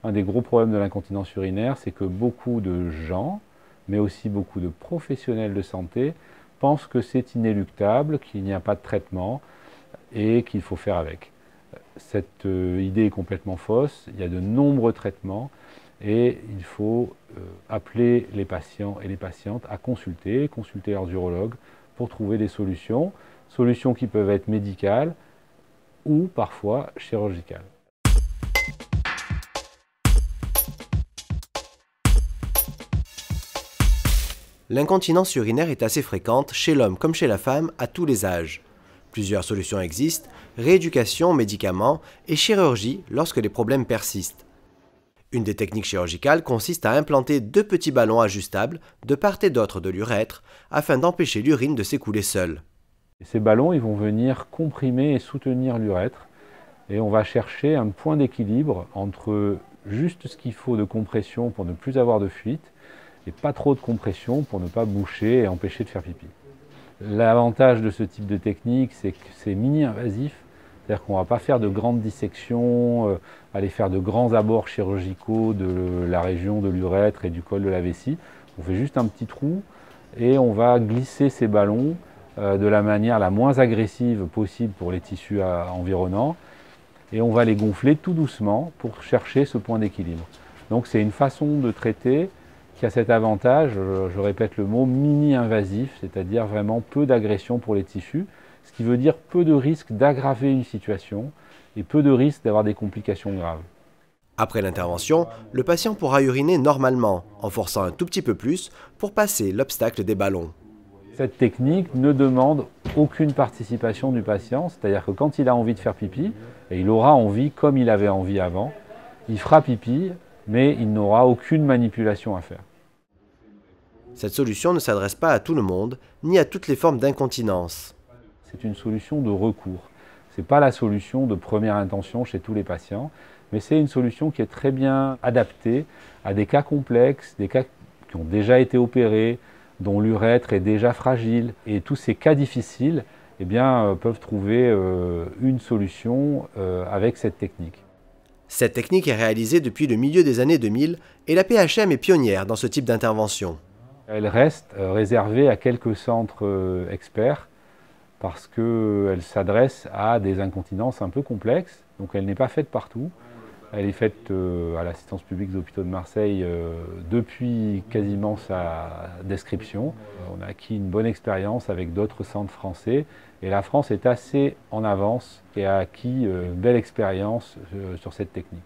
Un des gros problèmes de l'incontinence urinaire, c'est que beaucoup de gens, mais aussi beaucoup de professionnels de santé, pensent que c'est inéluctable, qu'il n'y a pas de traitement et qu'il faut faire avec. Cette idée est complètement fausse. Il y a de nombreux traitements et il faut appeler les patients et les patientes à consulter leurs urologues pour trouver des solutions. Solutions qui peuvent être médicales ou parfois chirurgicales. L'incontinence urinaire est assez fréquente chez l'homme comme chez la femme à tous les âges. Plusieurs solutions existent, rééducation, médicaments et chirurgie lorsque les problèmes persistent. Une des techniques chirurgicales consiste à implanter 2 petits ballons ajustables de part et d'autre de l'urètre afin d'empêcher l'urine de s'écouler seule. Ces ballons ils vont venir comprimer et soutenir l'urètre et on va chercher un point d'équilibre entre juste ce qu'il faut de compression pour ne plus avoir de fuite et pas trop de compression pour ne pas boucher et empêcher de faire pipi. L'avantage de ce type de technique, c'est que c'est mini-invasif, c'est-à-dire qu'on ne va pas faire de grandes dissections, aller faire de grands abords chirurgicaux de la région de l'urètre et du col de la vessie. On fait juste un petit trou et on va glisser ces ballons de la manière la moins agressive possible pour les tissus environnants et on va les gonfler tout doucement pour chercher ce point d'équilibre. Donc c'est une façon de traiter qui a cet avantage, je répète le mot, mini-invasif, c'est-à-dire vraiment peu d'agression pour les tissus, ce qui veut dire peu de risque d'aggraver une situation et peu de risque d'avoir des complications graves. Après l'intervention, le patient pourra uriner normalement, en forçant un tout petit peu plus pour passer l'obstacle des ballons. Cette technique ne demande aucune participation du patient, c'est-à-dire que quand il a envie de faire pipi, et il aura envie comme il avait envie avant, il fera pipi, mais il n'aura aucune manipulation à faire. Cette solution ne s'adresse pas à tout le monde, ni à toutes les formes d'incontinence. C'est une solution de recours. Ce n'est pas la solution de première intention chez tous les patients, mais c'est une solution qui est très bien adaptée à des cas complexes, des cas qui ont déjà été opérés, dont l'urètre est déjà fragile. Et tous ces cas difficiles eh bien, peuvent trouver une solution avec cette technique. Cette technique est réalisée depuis le milieu des années 2000 et la PHM est pionnière dans ce type d'intervention. Elle reste réservée à quelques centres experts parce qu'elle s'adresse à des incontinences un peu complexes, donc elle n'est pas faite partout. Elle est faite à l'Assistance publique des hôpitaux de Marseille depuis quasiment sa description. On a acquis une bonne expérience avec d'autres centres français et la France est assez en avance et a acquis une belle expérience sur cette technique.